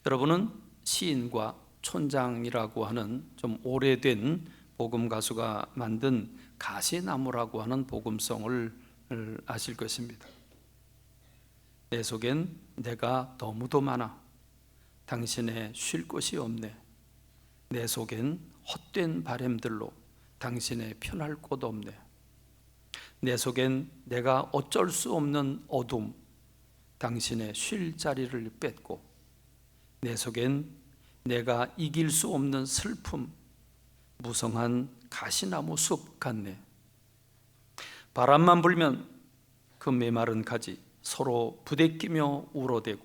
여러분은 시인과 촌장이라고 하는 좀 오래된 복음 가수가 만든 가시나무라고 하는 복음송을 아실 것입니다. 내 속엔 내가 너무도 많아 당신의 쉴 곳이 없네. 내 속엔 헛된 바램들로 당신의 편할 곳 없네. 내 속엔 내가 어쩔 수 없는 어둠, 당신의 쉴 자리를 뺏고, 내 속엔 내가 이길 수 없는 슬픔, 무성한 가시나무 숲 같네. 바람만 불면 그 메마른 가지 서로 부대끼며 울어대고,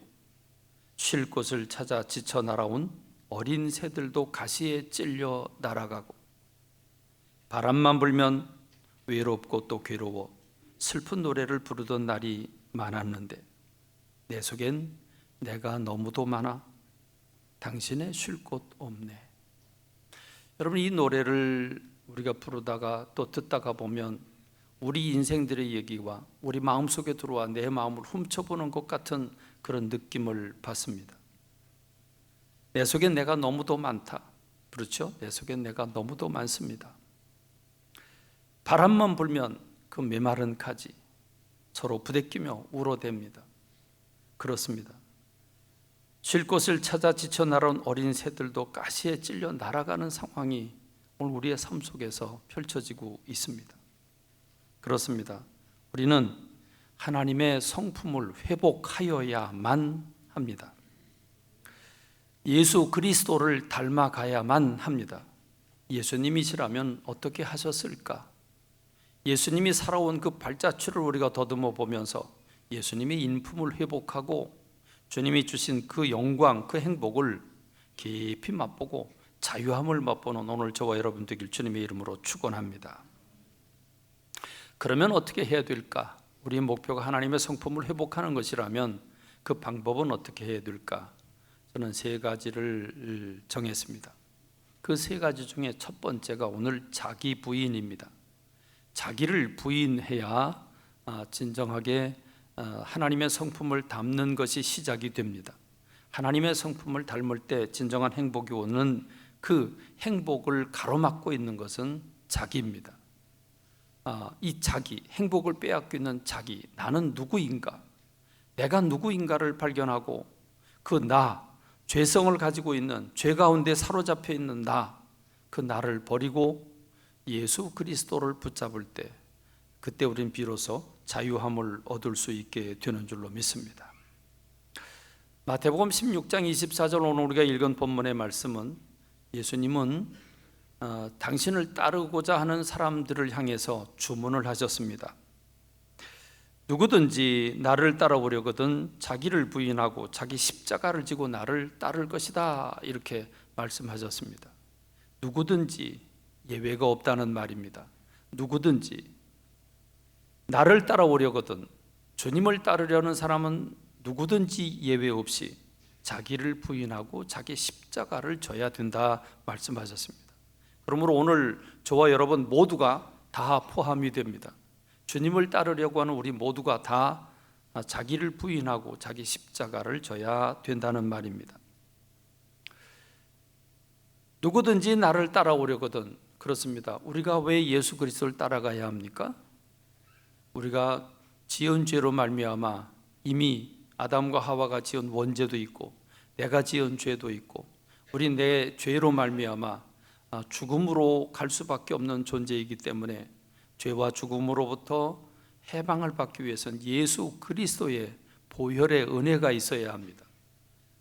쉴 곳을 찾아 지쳐 날아온 어린 새들도 가시에 찔려 날아가고, 바람만 불면 외롭고 또 괴로워 슬픈 노래를 부르던 날이 많았는데, 내 속엔 내가 너무도 많아 당신의 쉴 곳 없네. 여러분, 이 노래를 우리가 부르다가 또 듣다가 보면 우리 인생들의 얘기와 우리 마음속에 들어와 내 마음을 훔쳐보는 것 같은 그런 느낌을 받습니다. 내 속엔 내가 너무도 많다. 그렇죠? 내 속엔 내가 너무도 많습니다. 바람만 불면 그 메마른 가지 서로 부대끼며 울어댑니다. 그렇습니다. 쉴 곳을 찾아 지쳐 날아온 어린 새들도 가시에 찔려 날아가는 상황이 오늘 우리의 삶 속에서 펼쳐지고 있습니다. 그렇습니다. 우리는 하나님의 성품을 회복하여야만 합니다. 예수 그리스도를 닮아가야만 합니다. 예수님이시라면 어떻게 하셨을까? 예수님이 살아온 그 발자취를 우리가 더듬어 보면서 예수님의 인품을 회복하고 주님이 주신 그 영광, 그 행복을 깊이 맛보고 자유함을 맛보는 오늘 저와 여러분 되길 주님의 이름으로 축원합니다. 그러면 어떻게 해야 될까? 우리의 목표가 하나님의 성품을 회복하는 것이라면 그 방법은 어떻게 해야 될까? 저는 세 가지를 정했습니다. 그 세 가지 중에 첫 번째가 오늘 자기 부인입니다. 자기를 부인해야 진정하게 하나님의 성품을 닮는 것이 시작이 됩니다. 하나님의 성품을 닮을 때 진정한 행복이 오는 그 행복을 가로막고 있는 것은 자기입니다. 이 자기, 행복을 빼앗고 있는 자기, 나는 누구인가? 내가 누구인가를 발견하고 그 나, 죄성을 가지고 있는, 죄 가운데 사로잡혀 있는 나, 그 나를 버리고 예수 그리스도를 붙잡을 때, 그때 우린 비로소 자유함을 얻을 수 있게 되는 줄로 믿습니다. 마태복음 16장 24절 오늘 우리가 읽은 본문의 말씀은 예수님은 당신을 따르고자 하는 사람들을 향해서 주문을 하셨습니다. 누구든지 나를 따라오려거든 자기를 부인하고 자기 십자가를 지고 나를 따를 것이다, 이렇게 말씀하셨습니다. 누구든지, 예외가 없다는 말입니다. 누구든지 나를 따라오려거든, 주님을 따르려는 사람은 누구든지 예외 없이 자기를 부인하고 자기 십자가를 져야 된다 말씀하셨습니다. 그러므로 오늘 저와 여러분 모두가 다 포함이 됩니다. 주님을 따르려고 하는 우리 모두가 다 자기를 부인하고 자기 십자가를 져야 된다는 말입니다. 누구든지 나를 따라오려거든, 그렇습니다. 우리가 왜 예수 그리스도를 따라가야 합니까? 우리가 지은 죄로 말미암아 이미 아담과 하와가 지은 원죄도 있고 내가 지은 죄도 있고 우리 내 죄로 말미암아 죽음으로 갈 수밖에 없는 존재이기 때문에 죄와 죽음으로부터 해방을 받기 위해서는 예수 그리스도의 보혈의 은혜가 있어야 합니다.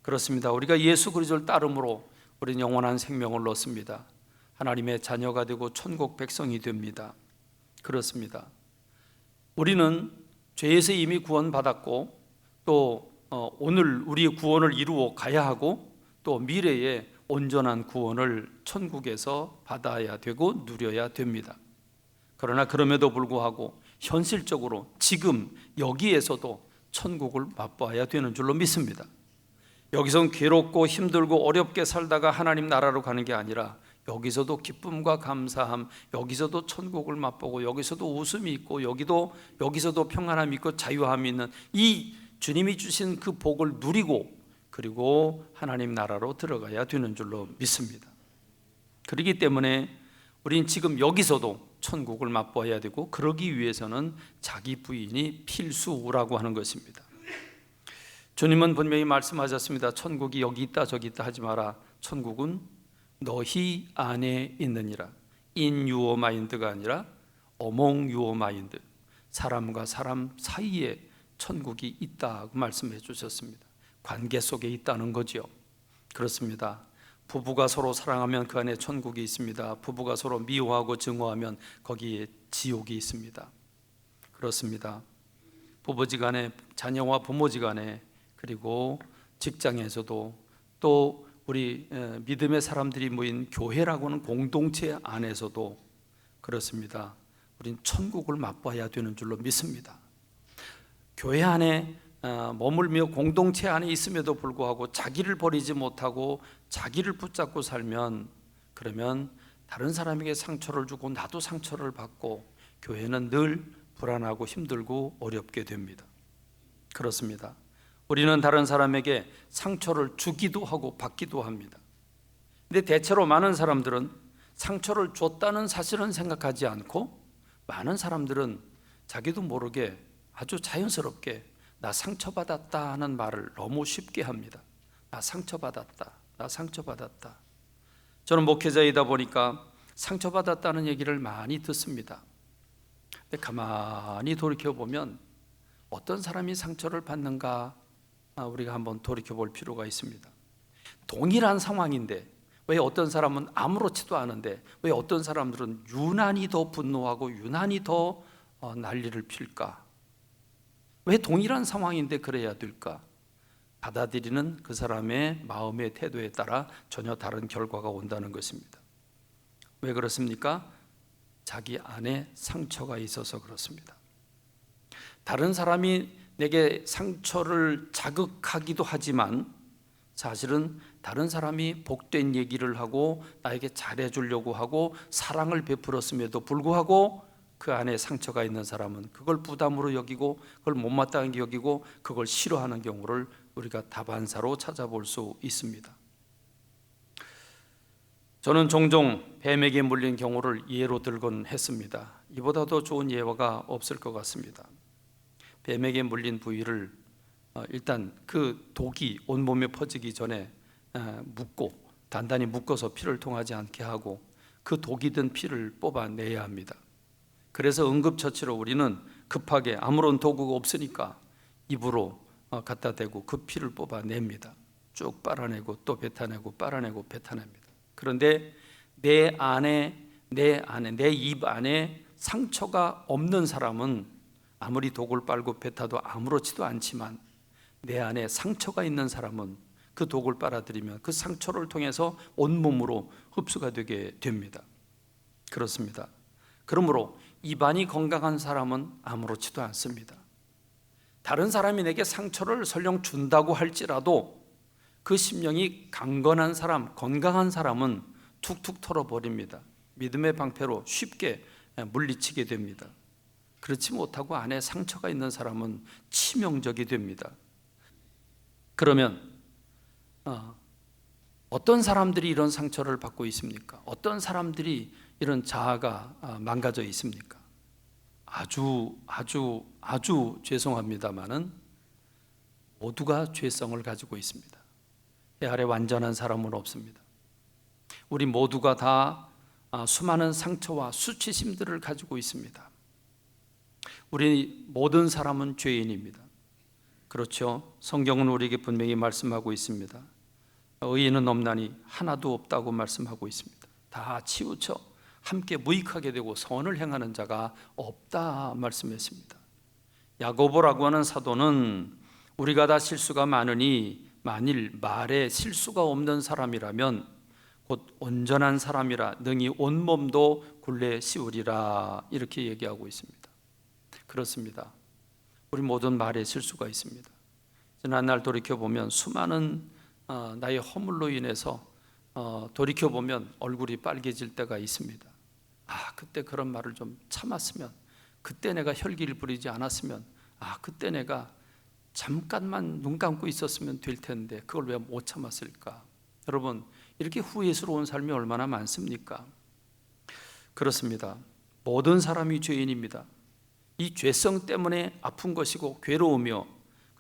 그렇습니다. 우리가 예수 그리스도를 따름으로 우리는 영원한 생명을 얻습니다. 하나님의 자녀가 되고 천국 백성이 됩니다. 그렇습니다. 우리는 죄에서 이미 구원받았고 또 오늘 우리의 구원을 이루어 가야 하고 또 미래에 온전한 구원을 천국에서 받아야 되고 누려야 됩니다. 그러나 그럼에도 불구하고 현실적으로 지금 여기에서도 천국을 맛봐야 되는 줄로 믿습니다. 여기선 괴롭고 힘들고 어렵게 살다가 하나님 나라로 가는 게 아니라 여기서도 기쁨과 감사함, 여기서도 천국을 맛보고 여기서도 웃음이 있고 여기서도 평안함이 있고 자유함이 있는 이 주님이 주신 그 복을 누리고 그 그리고 하나님 나라로 들어가야 되는 줄로 믿습니다. 그렇기 때문에 우린 지금 여기서도 천국을 맛보아야 되고, 그러기 위해서는 자기 부인이 필수라고 하는 것입니다. 주님은 분명히 말씀하셨습니다. 천국이 여기 있다 저기 있다 하지 마라. 천국은 너희 안에 있느니라. in your mind가 아니라 among your mind, 사람과 사람 사이에 천국이 있다고 말씀해 주셨습니다. 관계 속에 있다는 거죠. 그렇습니다. 부부가 서로 사랑하면 그 안에 천국이 있습니다. 부부가 서로 미워하고 증오하면 거기에 지옥이 있습니다. 그렇습니다. 부부지간에, 자녀와 부모지간에, 그리고 직장에서도, 또 우리 믿음의 사람들이 모인 교회라고 하는 공동체 안에서도 그렇습니다. 우린 천국을 맛봐야 되는 줄로 믿습니다. 교회 안에 머물며 공동체 안에 있음에도 불구하고 자기를 버리지 못하고 자기를 붙잡고 살면, 그러면 다른 사람에게 상처를 주고 나도 상처를 받고 교회는 늘 불안하고 힘들고 어렵게 됩니다. 그렇습니다. 우리는 다른 사람에게 상처를 주기도 하고 받기도 합니다. 근데 대체로 많은 사람들은 상처를 줬다는 사실은 생각하지 않고, 많은 사람들은 자기도 모르게 아주 자연스럽게 나 상처받았다 하는 말을 너무 쉽게 합니다. 나 상처받았다, 나 상처받았다. 저는 목회자이다 보니까 상처받았다는 얘기를 많이 듣습니다. 근데 가만히 돌이켜보면 어떤 사람이 상처를 받는가 우리가 한번 돌이켜볼 필요가 있습니다. 동일한 상황인데 왜 어떤 사람은 아무렇지도 않은데 왜 어떤 사람들은 유난히 더 분노하고 유난히 더 난리를 필까? 왜 동일한 상황인데 그래야 될까? 받아들이는 그 사람의 마음의 태도에 따라 전혀 다른 결과가 온다는 것입니다. 왜 그렇습니까? 자기 안에 상처가 있어서 그렇습니다. 다른 사람이 내게 상처를 자극하기도 하지만 사실은 다른 사람이 복된 얘기를 하고 나에게 잘해주려고 하고 사랑을 베풀었음에도 불구하고 그 안에 상처가 있는 사람은 그걸 부담으로 여기고 그걸 못마땅하게 여기고 그걸 싫어하는 경우를 우리가 다반사로 찾아볼 수 있습니다. 저는 종종 뱀에게 물린 경우를 예로 들곤 했습니다. 이보다 더 좋은 예화가 없을 것 같습니다. 뱀에게 물린 부위를 일단 그 독이 온몸에 퍼지기 전에 묶고 단단히 묶어서 피를 통하지 않게 하고 그 독이 든 피를 뽑아내야 합니다. 그래서 응급처치로 우리는 급하게 아무런 도구가 없으니까 입으로 갖다 대고 그 피를 뽑아냅니다. 쭉 빨아내고 또 뱉어내고 빨아내고 뱉어냅니다. 그런데 내 입 안에 상처가 없는 사람은 아무리 독을 빨고 뱉어도 아무렇지도 않지만 내 안에 상처가 있는 사람은 그 독을 빨아들이면 그 상처를 통해서 온몸으로 흡수가 되게 됩니다. 그렇습니다. 그러므로 입안이 건강한 사람은 아무렇지도 않습니다. 다른 사람이 내게 상처를 설령 준다고 할지라도 그 심령이 강건한 사람, 건강한 사람은 툭툭 털어버립니다. 믿음의 방패로 쉽게 물리치게 됩니다. 그렇지 못하고 안에 상처가 있는 사람은 치명적이 됩니다. 그러면 어떤 사람들이 이런 상처를 받고 있습니까? 어떤 사람들이 이런 자아가 망가져 있습니까? 아주 죄송합니다마는 모두가 죄성을 가지고 있습니다. 내 아래 완전한 사람은 없습니다. 우리 모두가 다 수많은 상처와 수치심들을 가지고 있습니다. 우리 모든 사람은 죄인입니다. 그렇죠? 성경은 우리에게 분명히 말씀하고 있습니다. 의인은 없나니 하나도 없다고 말씀하고 있습니다. 다 치우쳐 함께 무익하게 되고 선을 행하는 자가 없다 말씀했습니다. 야고보라고 하는 사도는 우리가 다 실수가 많으니 만일 말에 실수가 없는 사람이라면 곧 온전한 사람이라 능히 온몸도 굴레 씌우리라 이렇게 얘기하고 있습니다. 그렇습니다. 우리 모든 말에 실수가 있습니다. 지난날 돌이켜보면 수많은 나의 허물로 인해서 돌이켜보면 얼굴이 빨개질 때가 있습니다. 그때 그런 말을 좀 참았으면, 그때 내가 혈기를 부리지 않았으면, 그때 내가 잠깐만 눈 감고 있었으면 될 텐데 그걸 왜 못 참았을까? 여러분, 이렇게 후회스러운 삶이 얼마나 많습니까? 그렇습니다. 모든 사람이 죄인입니다. 이 죄성 때문에 아픈 것이고 괴로우며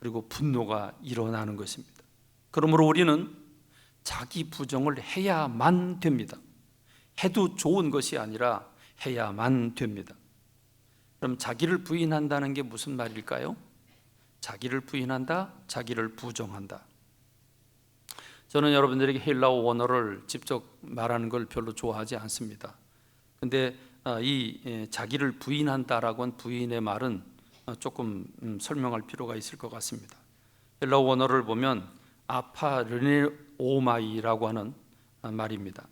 그리고 분노가 일어나는 것입니다. 그러므로 우리는 자기 부정을 해야만 됩니다. 해도 좋은 것이 아니라 해야만 됩니다. 그럼 자기를 부인한다는 게 무슨 말일까요? 자기를 부인한다, 자기를 부정한다. 저는 여러분들에게 헬라어 원어를 직접 말하는 걸 별로 좋아하지 않습니다. 근데 이 자기를 부인한다라고 한 부인의 말은 조금 설명할 필요가 있을 것 같습니다. 헬라어 원어를 보면 아파르네오마이라고 하는 말입니다.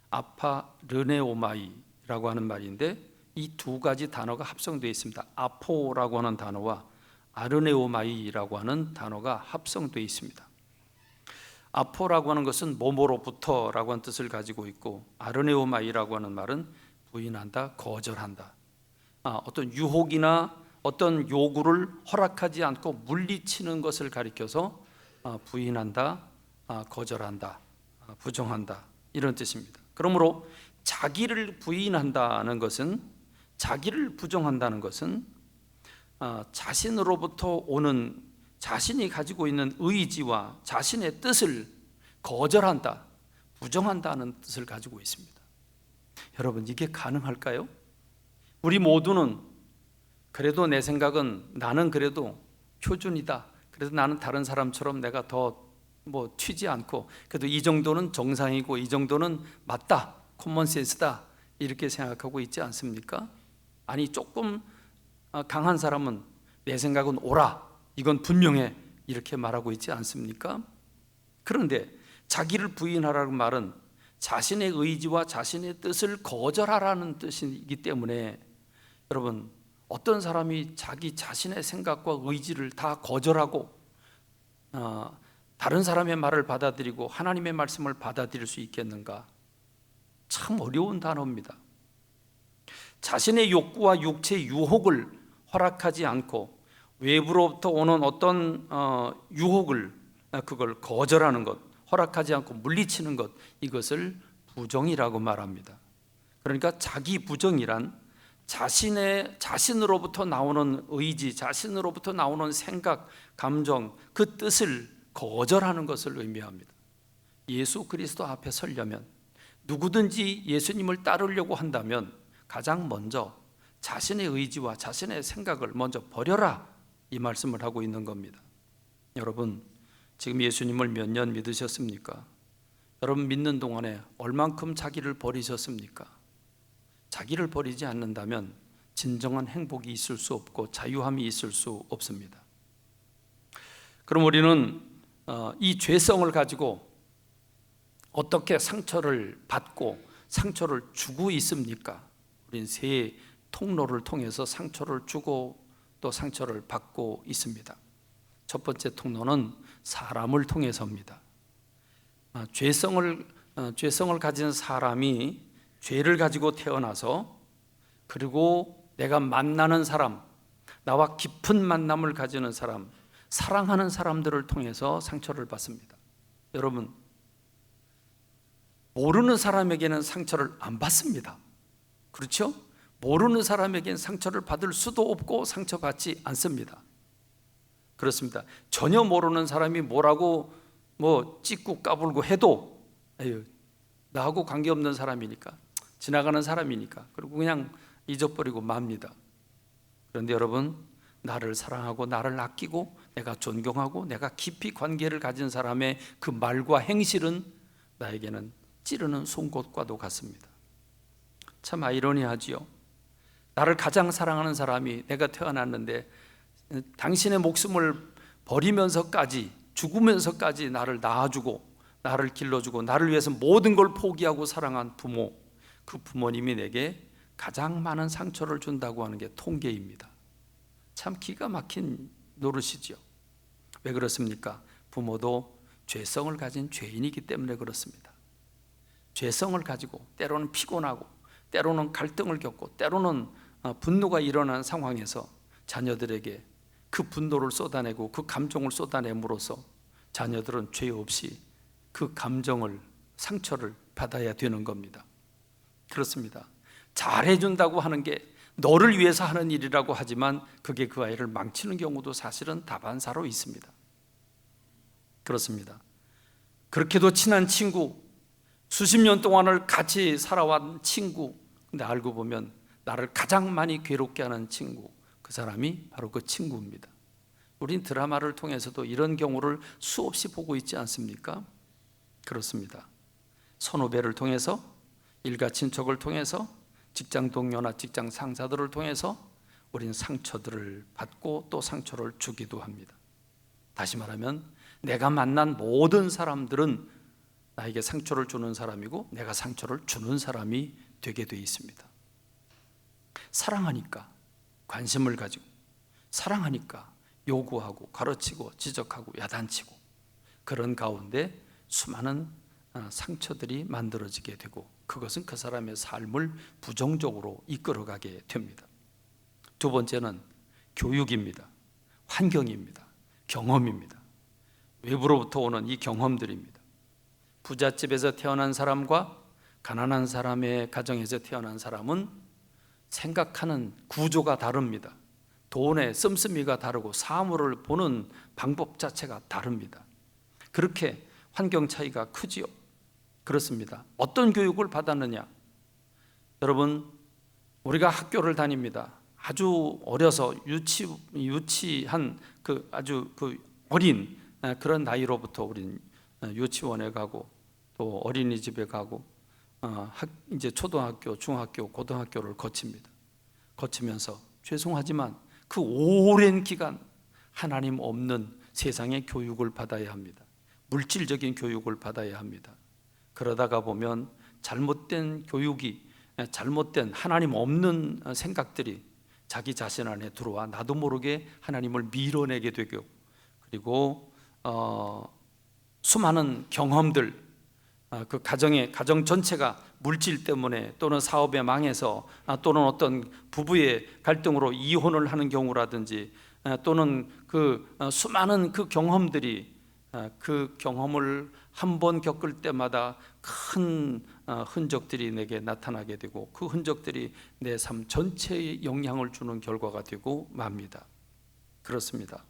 아파르네오마이라고 하는 말인데 이 두 가지 단어가 합성되어 있습니다. 아포라고 하는 단어와 아르네오마이라고 하는 단어가 합성되어 있습니다. 아포라고 하는 것은 뭐뭐로부터라고 하는 뜻을 가지고 있고, 아르네오마이라고 하는 말은 부인한다, 거절한다. 어떤 유혹이나 어떤 요구를 허락하지 않고 물리치는 것을 가리켜서 부인한다, 거절한다, 부정한다, 이런 뜻입니다. 그러므로 자기를 부인한다는 것은, 자기를 부정한다는 것은 자신으로부터 오는, 자신이 가지고 있는 의지와 자신의 뜻을 거절한다, 부정한다는 뜻을 가지고 있습니다. 여러분, 이게 가능할까요? 우리 모두는 그래도 내 생각은, 나는 그래도 표준이다, 그래서 나는 다른 사람처럼 내가 더 튀지 않고 그래도 이 정도는 정상이고 이 정도는 맞다, 코먼센스다, 이렇게 생각하고 있지 않습니까? 아니, 조금 강한 사람은 내 생각은 옳아, 이건 분명해, 이렇게 말하고 있지 않습니까? 그런데 자기를 부인하라는 말은 자신의 의지와 자신의 뜻을 거절하라는 뜻이기 때문에, 여러분, 어떤 사람이 자기 자신의 생각과 의지를 다 거절하고 다른 사람의 말을 받아들이고 하나님의 말씀을 받아들일 수 있겠는가? 참 어려운 단어입니다. 자신의 욕구와 육체의 유혹을 허락하지 않고 외부로부터 오는 어떤 유혹을, 그걸 거절하는 것, 허락하지 않고 물리치는 것, 이것을 부정이라고 말합니다. 그러니까 자기 부정이란 자신으로부터 나오는 의지, 자신으로부터 나오는 생각, 감정, 그 뜻을 거절하는 것을 의미합니다. 예수 그리스도 앞에 서려면, 누구든지 예수님을 따르려고 한다면 가장 먼저 자신의 의지와 자신의 생각을 먼저 버려라, 이 말씀을 하고 있는 겁니다. 여러분, 지금 예수님을 몇 년 믿으셨습니까? 여러분, 믿는 동안에 얼만큼 자기를 버리셨습니까? 자기를 버리지 않는다면 진정한 행복이 있을 수 없고 자유함이 있을 수 없습니다. 그럼 우리는 이 죄성을 가지고 어떻게 상처를 받고 상처를 주고 있습니까? 우리는 세 통로를 통해서 상처를 주고 또 상처를 받고 있습니다. 첫 번째 통로는 사람을 통해서입니다. 죄성을 가진 사람이 죄를 가지고 태어나서, 그리고 내가 만나는 사람, 나와 깊은 만남을 가지는 사람, 사랑하는 사람들을 통해서 상처를 받습니다. 여러분, 모르는 사람에게는 상처를 안 받습니다. 그렇죠? 모르는 사람에게는 상처를 받을 수도 없고 상처받지 않습니다. 그렇습니다. 전혀 모르는 사람이 뭐라고 찢고 까불고 해도 나하고 관계없는 사람이니까, 지나가는 사람이니까, 그리고 그냥 잊어버리고 맙니다. 그런데 여러분, 나를 사랑하고 나를 아끼고 내가 존경하고 내가 깊이 관계를 가진 사람의 그 말과 행실은 나에게는 찌르는 송곳과도 같습니다. 참 아이러니하지요. 나를 가장 사랑하는 사람이, 내가 태어났는데 당신의 목숨을 버리면서까지, 죽으면서까지 나를 낳아주고 나를 길러주고 나를 위해서 모든 걸 포기하고 사랑한 부모, 그 부모님이 내게 가장 많은 상처를 준다고 하는 게 통계입니다. 참 기가 막힌 노릇이죠. 왜 그렇습니까? 부모도 죄성을 가진 죄인이기 때문에 그렇습니다. 죄성을 가지고 때로는 피곤하고 때로는 갈등을 겪고 때로는 분노가 일어나는 상황에서 자녀들에게 그 분노를 쏟아내고 그 감정을 쏟아냄으로써 자녀들은 죄 없이 그 감정을, 상처를 받아야 되는 겁니다. 그렇습니다. 잘해준다고 하는 게 너를 위해서 하는 일이라고 하지만 그게 그 아이를 망치는 경우도 사실은 다반사로 있습니다. 그렇습니다. 그렇게도 친한 친구, 수십 년 동안을 같이 살아온 친구, 근데 알고 보면 나를 가장 많이 괴롭게 하는 친구, 그 사람이 바로 그 친구입니다. 우린 드라마를 통해서도 이런 경우를 수없이 보고 있지 않습니까? 그렇습니다. 선후배를 통해서, 일가 친척을 통해서, 직장 동료나 직장 상사들을 통해서 우린 상처들을 받고 또 상처를 주기도 합니다. 다시 말하면 내가 만난 모든 사람들은 나에게 상처를 주는 사람이고 내가 상처를 주는 사람이 되게 돼 있습니다. 사랑하니까 관심을 가지고, 사랑하니까 요구하고 가르치고 지적하고 야단치고, 그런 가운데 수많은 상처들이 만들어지게 되고 그것은 그 사람의 삶을 부정적으로 이끌어가게 됩니다. 두 번째는 교육입니다. 환경입니다. 경험입니다. 외부로부터 오는 이 경험들입니다. 부잣집에서 태어난 사람과 가난한 사람의 가정에서 태어난 사람은 생각하는 구조가 다릅니다. 돈의 씀씀이가 다르고 사물을 보는 방법 자체가 다릅니다. 그렇게 환경 차이가 크지요. 그렇습니다. 어떤 교육을 받았느냐? 여러분, 우리가 학교를 다닙니다. 아주 어려서 유치한 아주 어린 그런 나이로부터 우린 유치원에 가고 또 어린이집에 가고 이제 초등학교, 중학교, 고등학교를 거치면서 죄송하지만 그 오랜 기간 하나님 없는 세상의 교육을 받아야 합니다. 물질적인 교육을 받아야 합니다. 그러다가 보면 잘못된 교육이, 잘못된 하나님 없는 생각들이 자기 자신 안에 들어와 나도 모르게 하나님을 밀어내게 되고, 그리고 수많은 경험들, 그 가정 전체가 물질 때문에 또는 사업에 망해서 또는 어떤 부부의 갈등으로 이혼을 하는 경우라든지 또는 그 수많은 그 경험들이 그 경험을 한 번 겪을 때마다 큰 흔적들이 내게 나타나게 되고 그 흔적들이 내 삶 전체에 영향을 주는 결과가 되고 맙니다. 그렇습니다.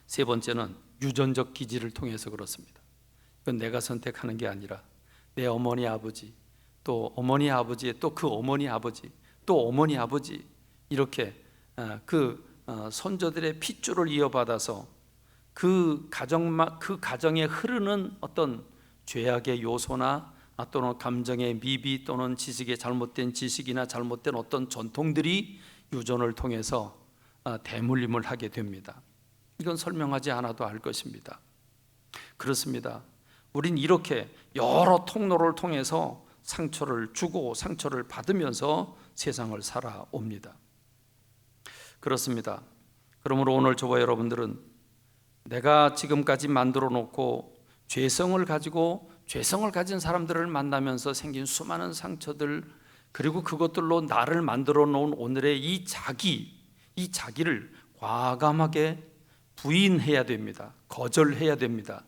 세 번째는 유전적 기질을 통해서 그렇습니다. 그건 내가 선택하는 게 아니라 내 어머니 아버지, 또 어머니 아버지의 또 그 어머니 아버지, 또 어머니 아버지, 이렇게 선조들의 핏줄을 이어받아서 그 가정에 흐르는 어떤 죄악의 요소나 또는 감정의 미비 또는 지식의 잘못된 지식이나 잘못된 어떤 전통들이 유전을 통해서 대물림을 하게 됩니다. 이건 설명하지 않아도 알 것입니다. 그렇습니다. 우린 이렇게 여러 통로를 통해서 상처를 주고 상처를 받으면서 세상을 살아옵니다. 그렇습니다. 그러므로 오늘 저와 여러분들은 내가 지금까지 만들어 놓고 죄성을 가진 사람들을 만나면서 생긴 수많은 상처들, 그리고 그것들로 나를 만들어 놓은 오늘의 이 자기를 과감하게 부인해야 됩니다. 거절해야 됩니다.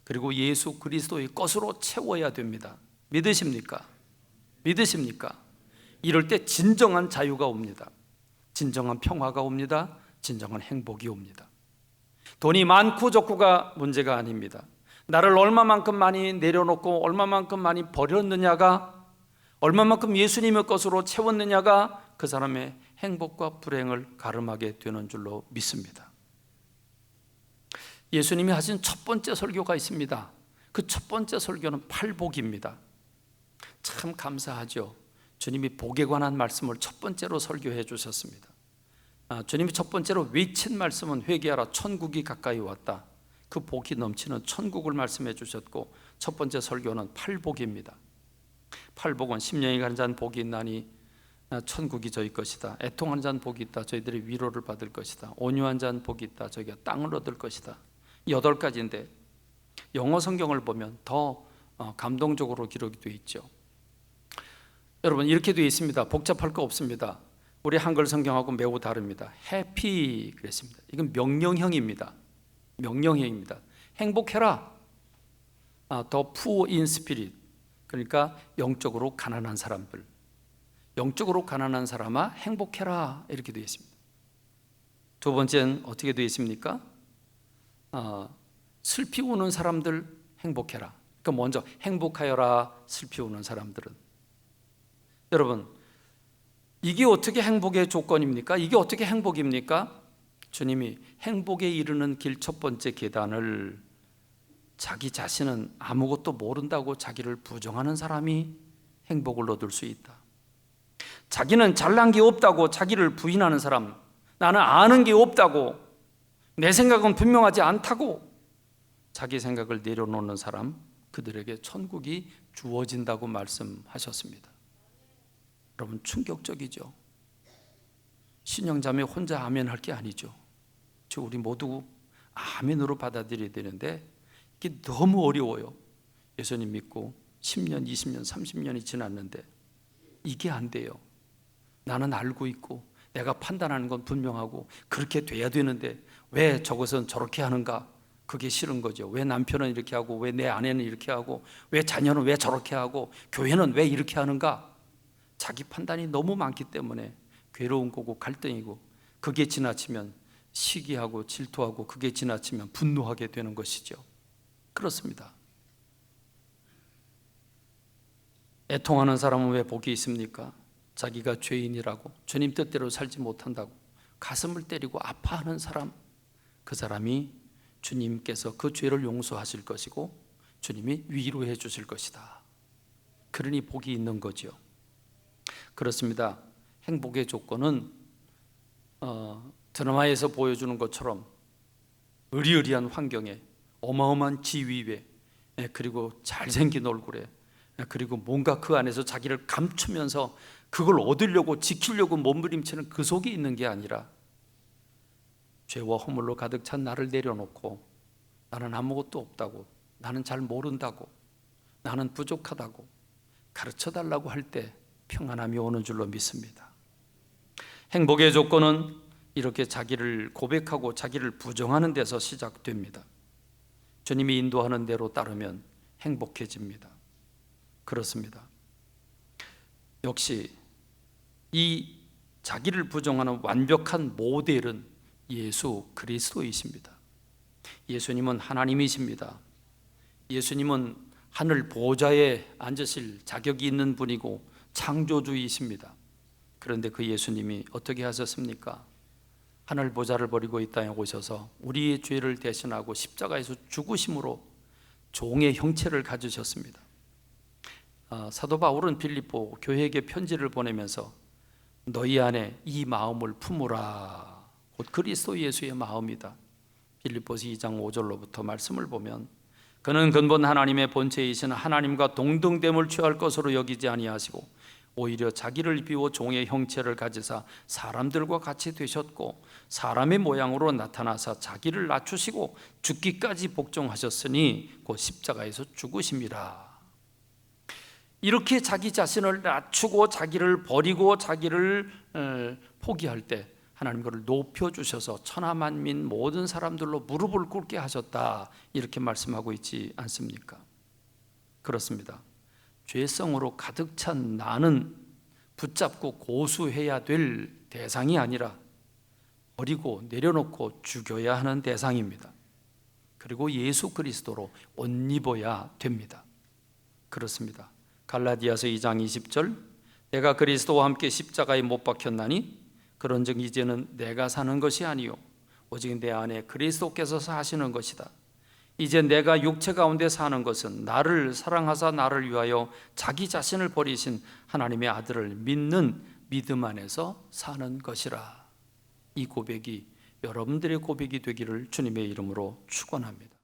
그리고 예수 그리스도의 것으로 채워야 됩니다. 믿으십니까? 이럴 때 진정한 자유가 옵니다. 진정한 평화가 옵니다. 진정한 행복이 옵니다. 돈이 많고 적고가 문제가 아닙니다. 나를 얼마만큼 많이 내려놓고 얼마만큼 많이 버렸느냐가, 얼마만큼 예수님의 것으로 채웠느냐가 그 사람의 행복과 불행을 가름하게 되는 줄로 믿습니다. 예수님이 하신 첫 번째 설교가 있습니다. 그 첫 번째 설교는 팔복입니다. 참 감사하죠. 주님이 복에 관한 말씀을 첫 번째로 설교해 주셨습니다. 주님이 첫 번째로 외친 말씀은 회개하라, 천국이 가까이 왔다. 그 복이 넘치는 천국을 말씀해 주셨고, 첫 번째 설교는 팔복입니다. 팔복은 심령이 가는 자는 복이 있나니 천국이 저희 것이다. 애통하는 자는 복이 있다. 저희들이 위로를 받을 것이다. 온유한 자는 복이 있다. 저희가 땅을 얻을 것이다. 8가지인데 영어 성경을 보면 더 감동적으로 기록이 되어 있죠. 여러분, 이렇게 되어 있습니다. 복잡할 거 없습니다. 우리 한글 성경하고 매우 다릅니다. 해피 그랬습니다. 이건 명령형입니다. 명령형입니다. 행복해라. 더 poor in spirit. 그러니까 영적으로 가난한 사람들, 영적으로 가난한 사람아 행복해라 이렇게 되어 있습니다. 두 번째는 어떻게 되어 있습니까? 슬피 우는 사람들 행복해라. 그러니까 먼저 행복하여라. 슬피 우는 사람들은. 여러분, 이게 어떻게 행복의 조건입니까? 이게 어떻게 행복입니까? 주님이 행복에 이르는 길 첫 번째 계단을 자기 자신은 아무것도 모른다고 자기를 부정하는 사람이 행복을 얻을 수 있다. 자기는 잘난 게 없다고 자기를 부인하는 사람, 나는 아는 게 없다고, 내 생각은 분명하지 않다고 자기 생각을 내려놓는 사람, 그들에게 천국이 주어진다고 말씀하셨습니다. 여러분, 충격적이죠. 신령자매 혼자 아멘 할 게 아니죠. 우리 모두 아멘으로 받아들여야 되는데 이게 너무 어려워요. 예수님 믿고 10년, 20년, 30년이 지났는데 이게 안 돼요. 나는 알고 있고 내가 판단하는 건 분명하고 그렇게 돼야 되는데 왜 저것은 저렇게 하는가? 그게 싫은 거죠. 왜 남편은 이렇게 하고 왜 내 아내는 이렇게 하고 왜 자녀는 왜 저렇게 하고 교회는 왜 이렇게 하는가? 자기 판단이 너무 많기 때문에 괴로운 거고 갈등이고, 그게 지나치면 시기하고 질투하고, 그게 지나치면 분노하게 되는 것이죠. 그렇습니다. 애통하는 사람은 왜 복이 있습니까? 자기가 죄인이라고, 주님 뜻대로 살지 못한다고 가슴을 때리고 아파하는 사람, 그 사람이 주님께서 그 죄를 용서하실 것이고 주님이 위로해 주실 것이다. 그러니 복이 있는 거죠. 그렇습니다. 행복의 조건은 드라마에서 보여주는 것처럼 의리의리한 환경에 어마어마한 지위에, 그리고 잘생긴 얼굴에, 그리고 뭔가 그 안에서 자기를 감추면서 그걸 얻으려고 지키려고 몸부림치는 그 속에 있는 게 아니라 죄와 허물로 가득 찬 나를 내려놓고 나는 아무것도 없다고, 나는 잘 모른다고, 나는 부족하다고 가르쳐달라고 할 때 평안함이 오는 줄로 믿습니다. 행복의 조건은 이렇게 자기를 고백하고 자기를 부정하는 데서 시작됩니다. 주님이 인도하는 대로 따르면 행복해집니다. 그렇습니다. 역시 이 자기를 부정하는 완벽한 모델은 예수 그리스도이십니다. 예수님은 하나님이십니다. 예수님은 하늘 보좌에 앉으실 자격이 있는 분이고 창조주이십니다. 그런데 그 예수님이 어떻게 하셨습니까? 하늘 보좌를 버리고 이 땅에 오셔서 우리의 죄를 대신하고 십자가에서 죽으심으로 종의 형체를 가지셨습니다. 사도 바울은 빌립보 교회에게 편지를 보내면서 너희 안에 이 마음을 품으라, 곧 그리스도 예수의 마음이다. 빌립보서 2장 5절로부터 말씀을 보면 그는 근본 하나님의 본체이신 하나님과 동등됨을 취할 것으로 여기지 아니하시고 오히려 자기를 비워 종의 형체를 가지사 사람들과 같이 되셨고 사람의 모양으로 나타나사 자기를 낮추시고 죽기까지 복종하셨으니 곧 십자가에서 죽으심이라. 이렇게 자기 자신을 낮추고 자기를 버리고 자기를 포기할 때 하나님 그를 높여주셔서 천하만민 모든 사람들로 무릎을 꿇게 하셨다, 이렇게 말씀하고 있지 않습니까? 그렇습니다. 죄성으로 가득 찬 나는 붙잡고 고수해야 될 대상이 아니라 버리고 내려놓고 죽여야 하는 대상입니다. 그리고 예수 그리스도로 옷 입어야 됩니다. 그렇습니다. 갈라디아서 2장 20절 내가 그리스도와 함께 십자가에 못 박혔나니 그런즉 이제는 내가 사는 것이 아니요 오직 내 안에 그리스도께서 사시는 것이다. 이제 내가 육체 가운데 사는 것은 나를 사랑하사 나를 위하여 자기 자신을 버리신 하나님의 아들을 믿는 믿음 안에서 사는 것이라. 이 고백이 여러분들의 고백이 되기를 주님의 이름으로 축원합니다.